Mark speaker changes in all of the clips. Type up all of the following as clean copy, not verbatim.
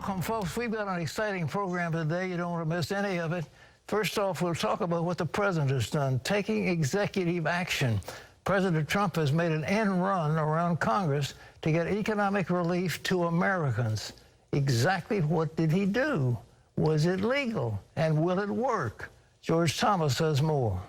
Speaker 1: Welcome, folks. We've got an exciting program today. You don't want to miss any of it. First off, we'll talk about what the president has done, taking executive action. President Trump has made an end run around Congress to get economic relief to Americans. Exactly what did he do? Was it legal? And will it work? George Thomas says more.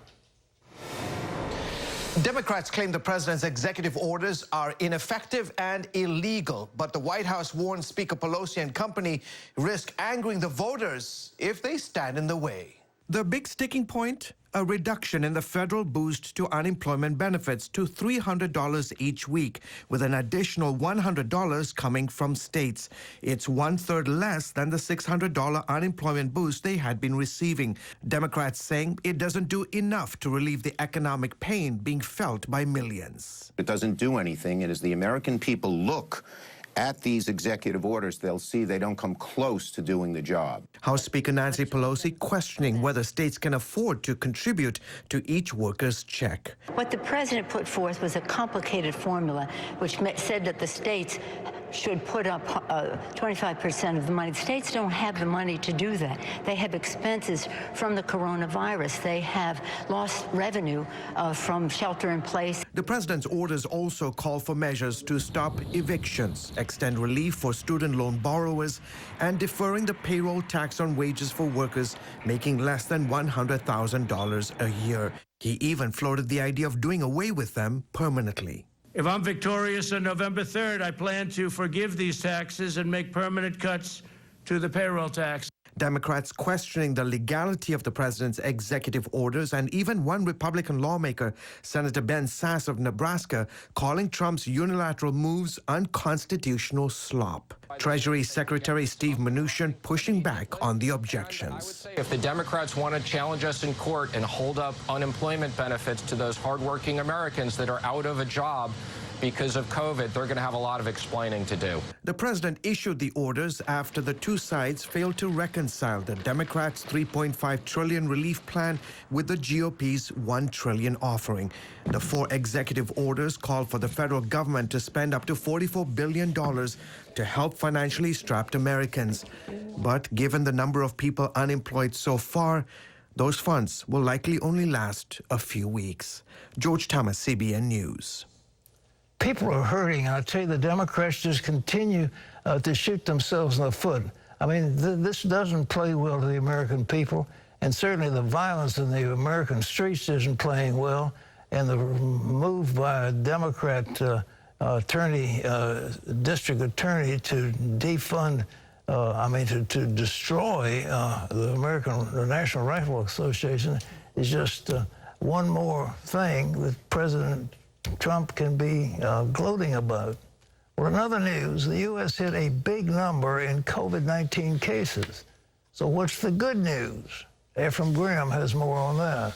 Speaker 2: Democrats claim the president's executive orders are ineffective and illegal, but the White House warns Speaker Pelosi and company risk angering the voters if they stand in the way. The big sticking point? A reduction in the federal boost to unemployment benefits to $300 each week, with an additional $100 coming from states. It's 1/3 less than the $600 unemployment boost they had been receiving. Democrats saying it doesn't do enough to relieve the economic pain being felt by millions.
Speaker 3: It doesn't do anything, and as the American people look at these executive orders, they'll see they don't come close to doing the job.
Speaker 2: House Speaker Nancy Pelosi questioning whether states can afford to contribute to each worker's check.
Speaker 4: What the president put forth was a complicated formula which said that the states should put up 25% of the money. The states don't have the money to do that. They have expenses from the coronavirus. They have lost revenue from shelter in place.
Speaker 2: The president's orders also call for measures to stop evictions, extend relief for student loan borrowers, and deferring the payroll tax on wages for workers making less than $100,000 a year. He even floated the idea of doing away with them permanently.
Speaker 5: If I'm victorious on November 3rd, I plan to forgive these taxes and make permanent cuts to the payroll tax.
Speaker 2: Democrats questioning the legality of the president's executive orders, and even one Republican lawmaker, Senator Ben Sasse of Nebraska, calling Trump's unilateral moves unconstitutional slop. Treasury Secretary Steve Mnuchin pushing back on the objections.
Speaker 6: If the Democrats want to challenge us in court and hold up unemployment benefits to those hardworking Americans that are out of a job because of COVID, they're going to have a lot of explaining to do.
Speaker 2: The president issued the orders after the two sides failed to reconcile the Democrats' $3.5 trillion relief plan with the GOP's $1 trillion offering. The four executive orders called for the federal government to spend up to $44 billion to help financially strapped Americans. But given the number of people unemployed so far, those funds will likely only last a few weeks. George Thomas, CBN News.
Speaker 1: People are hurting, and I tell you, the Democrats just continue to shoot themselves in the foot. I mean, this doesn't play well to the American people, and certainly the violence in the American streets isn't playing well, and the move by a Democrat district attorney to defund, to destroy the National Rifle Association is just one more thing that President Trump can be gloating about. Well, in other news, the U.S. hit a big number in COVID-19 cases. So what's the good news? Ephraim Graham has more on that.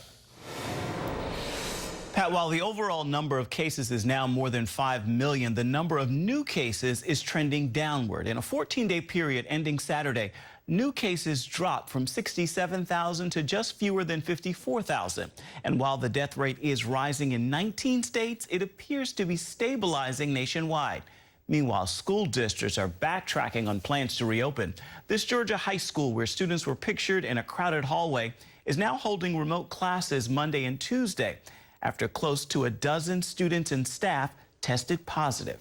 Speaker 7: Pat, while the overall number of cases is now more than 5 million, the number of new cases is trending downward. In a 14-day period ending Saturday, new cases dropped from 67,000 to just fewer than 54,000. And while the death rate is rising in 19 states, it appears to be stabilizing nationwide. Meanwhile, school districts are backtracking on plans to reopen. This Georgia high school, where students were pictured in a crowded hallway, is now holding remote classes Monday and Tuesday after close to a dozen students and staff tested positive.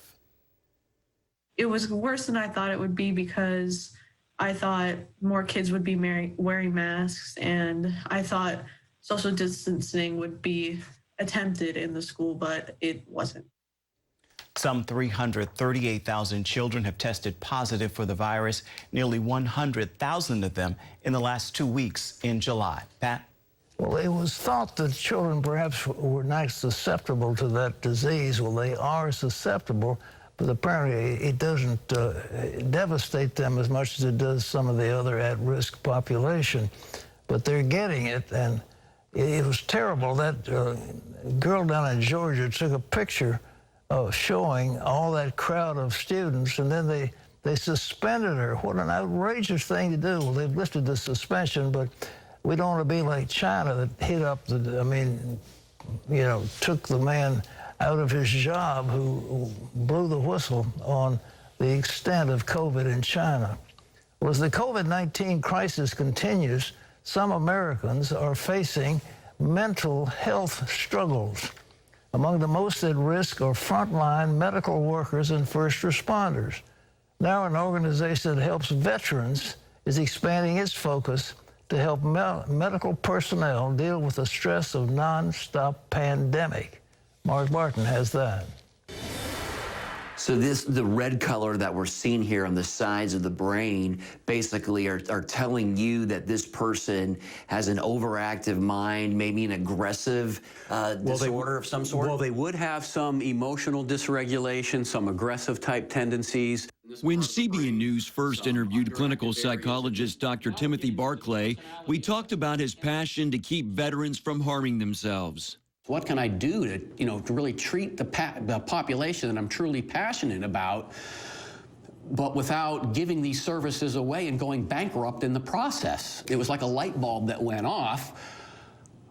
Speaker 8: It was worse than I thought it would be because I thought more kids would be wearing masks, and I thought social distancing would be attempted in the school, but it wasn't.
Speaker 7: Some 338,000 children have tested positive for the virus, nearly 100,000 of them in the last 2 weeks in July. Pat?
Speaker 1: Well, it was thought that children perhaps were not susceptible to that disease. Well, they are susceptible, but apparently it doesn't devastate them as much as it does some of the other at-risk population. But they're getting it, and it was terrible. That girl down in Georgia took a picture showing all that crowd of students, and then they suspended her. What an outrageous thing to do. Well, they've lifted the suspension, but we don't want to be like China that hit up took the man out of his job who blew the whistle on the extent of COVID in China. Well, as the COVID-19 crisis continues, some Americans are facing mental health struggles. Among the most at risk are frontline medical workers and first responders. Now, an organization that helps veterans is expanding its focus to help medical personnel deal with the stress of nonstop pandemic. Mark Barton has that.
Speaker 9: So the red color that we're seeing here on the sides of the brain basically are telling you that this person has an overactive mind, maybe an aggressive disorder of some sort?
Speaker 10: Well, they would have some emotional dysregulation, some aggressive type tendencies.
Speaker 11: When CBN News first interviewed clinical psychologist Dr. Timothy Barclay, we talked about his passion to keep veterans from harming themselves.
Speaker 10: What can I do to really treat the population that I'm truly passionate about, but without giving these services away and going bankrupt in the process? It was like a light bulb that went off.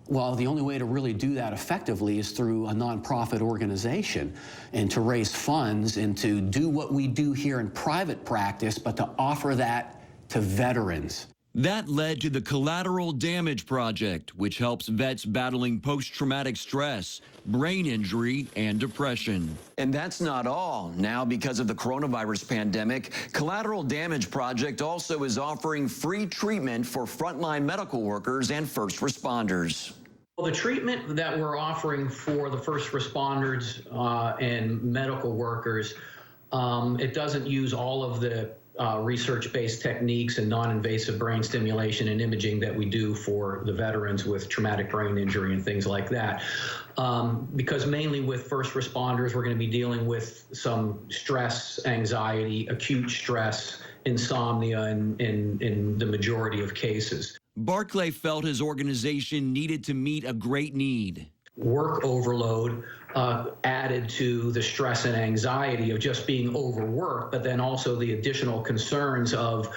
Speaker 10: Well, the only way to really do that effectively is through a nonprofit organization and to raise funds and to do what we do here in private practice, but to offer that to veterans.
Speaker 11: That led to the Collateral Damage Project, which helps vets battling post-traumatic stress, brain injury, and depression.
Speaker 12: And that's not all. Now, because of the coronavirus pandemic, Collateral Damage Project also is offering free treatment for frontline medical workers and first responders.
Speaker 13: Well, the treatment that we're offering for the first responders and medical workers, it doesn't use all of the research-based techniques and non-invasive brain stimulation and imaging that we do for the veterans with traumatic brain injury and things like that. Because mainly with first responders, we're going to be dealing with some stress, anxiety, acute stress, insomnia in the majority of cases.
Speaker 11: Barclay felt his organization needed to meet a great need.
Speaker 13: Work overload added to the stress and anxiety of just being overworked, but then also the additional concerns of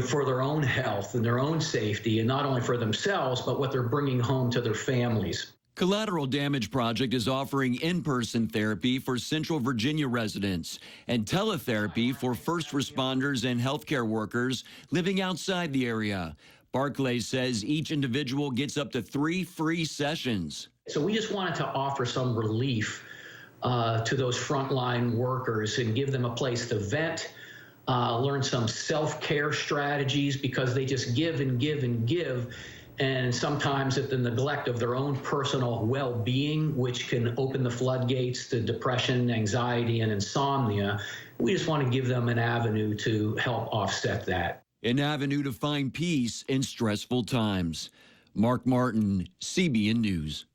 Speaker 13: for their own health and their own safety, and not only for themselves, but what they're bringing home to their families.
Speaker 11: Collateral Damage Project is offering in-person therapy for Central Virginia residents and teletherapy for first responders and healthcare workers living outside the area. Barclay says each individual gets up to 3 free sessions.
Speaker 13: So we just wanted to offer some relief to those frontline workers and give them a place to vent, learn some self-care strategies, because they just give and give and give. And sometimes at the neglect of their own personal well-being, which can open the floodgates to depression, anxiety, and insomnia. We just want to give them an avenue to help offset that.
Speaker 11: An avenue to find peace in stressful times. Mark Martin, CBN News.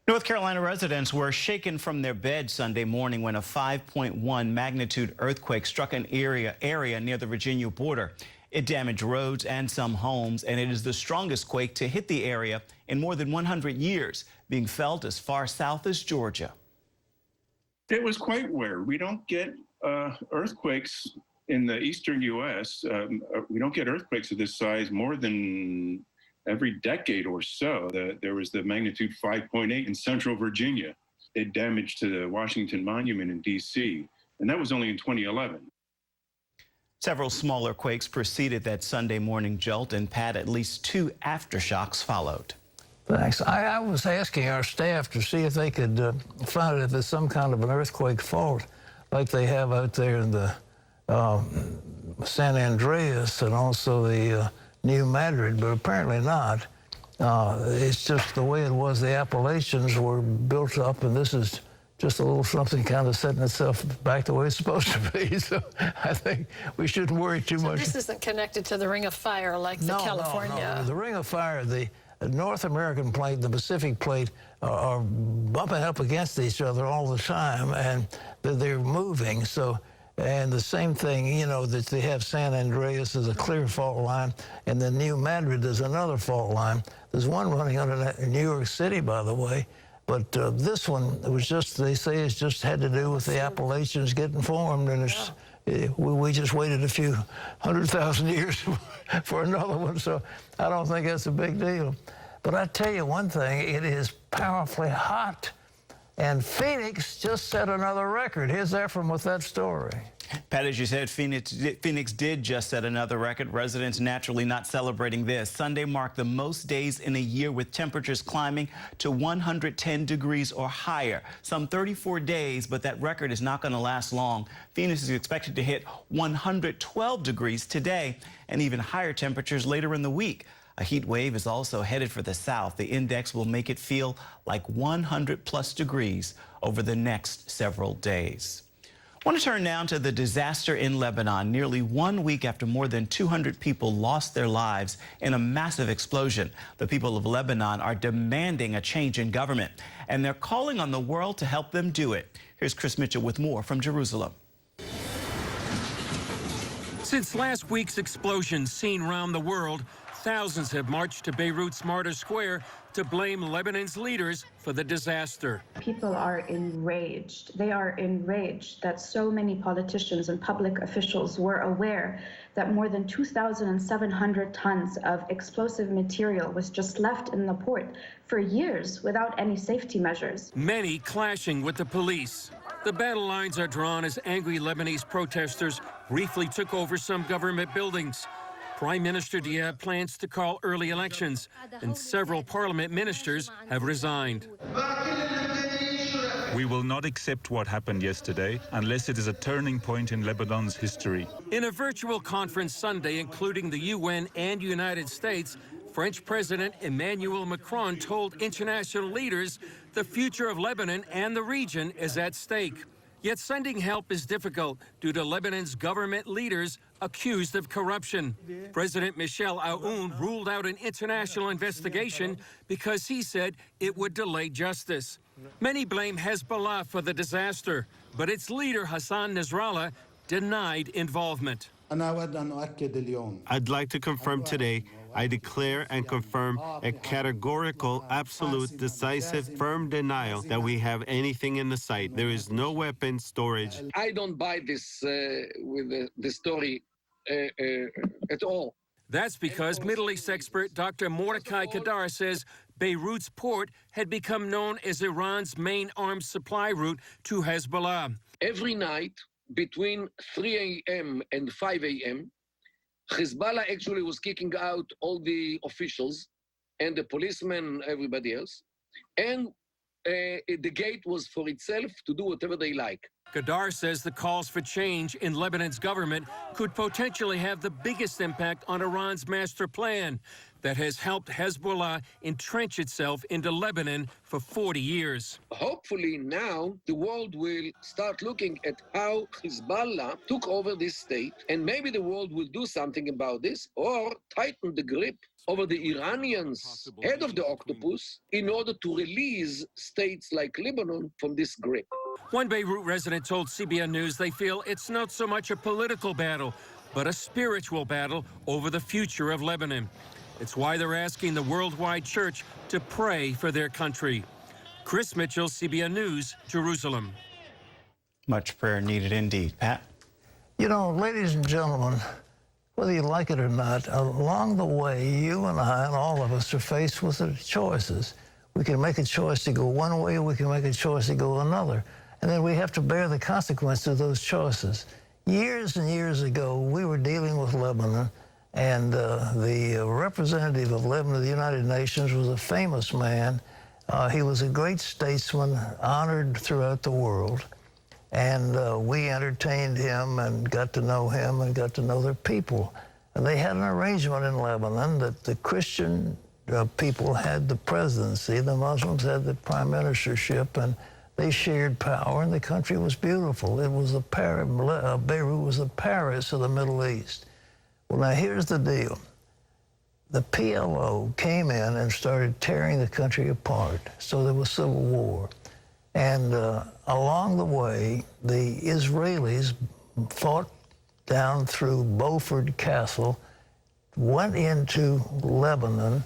Speaker 7: North Carolina residents were shaken from their beds Sunday morning when a 5.1 magnitude earthquake struck an area near the Virginia border. It damaged roads and some homes, and it is the strongest quake to hit the area in more than 100 years, being felt as far south as Georgia.
Speaker 14: It was quite weird. We don't get earthquakes in the eastern U.S. We don't get earthquakes of this size more than every decade or so. There was the magnitude 5.8 in central Virginia. It damaged to the Washington Monument in D.C., and that was only in 2011.
Speaker 7: Several smaller quakes preceded that Sunday morning jolt, and Pat, at least 2 aftershocks followed.
Speaker 1: Thanks. I was asking our staff to see if they could find it if it's some kind of an earthquake fault like they have out there in the San Andreas and also the New Madrid, but apparently not. It's just the way it was. The Appalachians were built up, and this is just a little something kind of setting itself back the way it's supposed to be. So I think we shouldn't worry too much.
Speaker 15: This isn't connected to the Ring of Fire like the California.
Speaker 1: No. The Ring of Fire, the North American plate, the Pacific plate are bumping up against each other all the time, and they're moving. So, and the same thing, you know, that they have San Andreas as a clear fault line, and then New Madrid is another fault line. There's one running under New York City, by the way. But this one was just, they say it's just had to do with the Appalachians getting formed, and it's, we just waited a few 100,000 years for another one, so I don't think that's a big deal. But I tell you one thing, it is powerfully hot, and Phoenix just set another record. Here's Ephraim with that story.
Speaker 7: Pat, as you said, Phoenix did just set another record. Residents naturally not celebrating this. Sunday marked the most days in a year with temperatures climbing to 110 degrees or higher. Some 34 days, but that record is not going to last long. Phoenix is expected to hit 112 degrees today and even higher temperatures later in the week. A heat wave is also headed for the south. The index will make it feel like 100+ degrees over the next several days. I want to turn now to the disaster in Lebanon. Nearly 1 week after more than 200 people lost their lives in a massive explosion, the people of Lebanon are demanding a change in government, and they're calling on the world to help them do it. Here's Chris Mitchell with more from Jerusalem.
Speaker 16: Since last week's explosion seen around the world, thousands have marched to Beirut's Martyrs Square to blame Lebanon's leaders for the disaster.
Speaker 17: People are enraged. They are enraged that so many politicians and public officials were aware that more than 2,700 tons of explosive material was just left in the port for years without any safety measures.
Speaker 16: Many clashing with the police. The battle lines are drawn as angry Lebanese protesters briefly took over some government buildings. Prime Minister Diab plans to call early elections, and several parliament ministers have resigned.
Speaker 18: We will not accept what happened yesterday unless it is a turning point in Lebanon's history.
Speaker 16: In a virtual conference Sunday, including the UN and United States, French President Emmanuel Macron told international leaders the future of Lebanon and the region is at stake. Yet sending help is difficult due to Lebanon's government leaders accused of corruption. President Michel Aoun ruled out an international investigation because he said it would delay justice. Many blame Hezbollah for the disaster, but its leader Hassan Nasrallah denied involvement.
Speaker 19: I'd like to confirm today, I declare and confirm a categorical, absolute, decisive, firm denial that we have anything in the site. There is no weapon storage.
Speaker 20: I don't buy this with the story at all.
Speaker 16: That's because Middle East expert Dr. Mordecai Kadar says Beirut's port had become known as Iran's main arms supply route to Hezbollah.
Speaker 20: Every night between 3 a.m. and 5 a.m., Hezbollah actually was kicking out all the officials and the policemen, everybody else, and the gate was for itself to do whatever they like.
Speaker 16: Kadar says the calls for change in Lebanon's government could potentially have the biggest impact on Iran's master plan that has helped Hezbollah entrench itself into Lebanon for 40 years.
Speaker 20: Hopefully now the world will start looking at how Hezbollah took over this state, and maybe the world will do something about this or tighten the grip over the Iranians' head of the octopus in order to release states like Lebanon from this grip.
Speaker 16: One Beirut resident told CBN News they feel it's not so much a political battle, but a spiritual battle over the future of Lebanon. It's why they're asking the worldwide church to pray for their country. Chris Mitchell, CBN News, Jerusalem.
Speaker 7: Much prayer needed indeed. Pat?
Speaker 1: You know, ladies and gentlemen, whether you like it or not, along the way, you and I and all of us are faced with choices. We can make a choice to go one way, we can make a choice to go another. And then we have to bear the consequences of those choices. Years and years ago, we were dealing with Lebanon, and the representative of Lebanon to the United Nations was a famous man. He was a great statesman, honored throughout the world. And we entertained him and got to know him and got to know their people. And they had an arrangement in Lebanon that the Christian people had the presidency, the Muslims had the prime ministership, and they shared power, and the country was beautiful. It was Beirut was the Paris of the Middle East. Well, now here's the deal. The PLO came in and started tearing the country apart, so there was civil war. And along the way, the Israelis fought down through Beaufort Castle, went into Lebanon,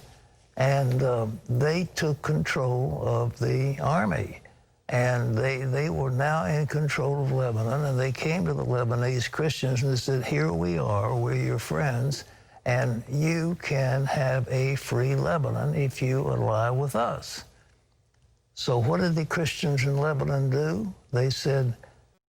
Speaker 1: and they took control of the army. And they were now in control of Lebanon, and they came to the Lebanese Christians and said, here we are, we're your friends, and you can have a free Lebanon if you ally with us. So what did the Christians in Lebanon do? They said,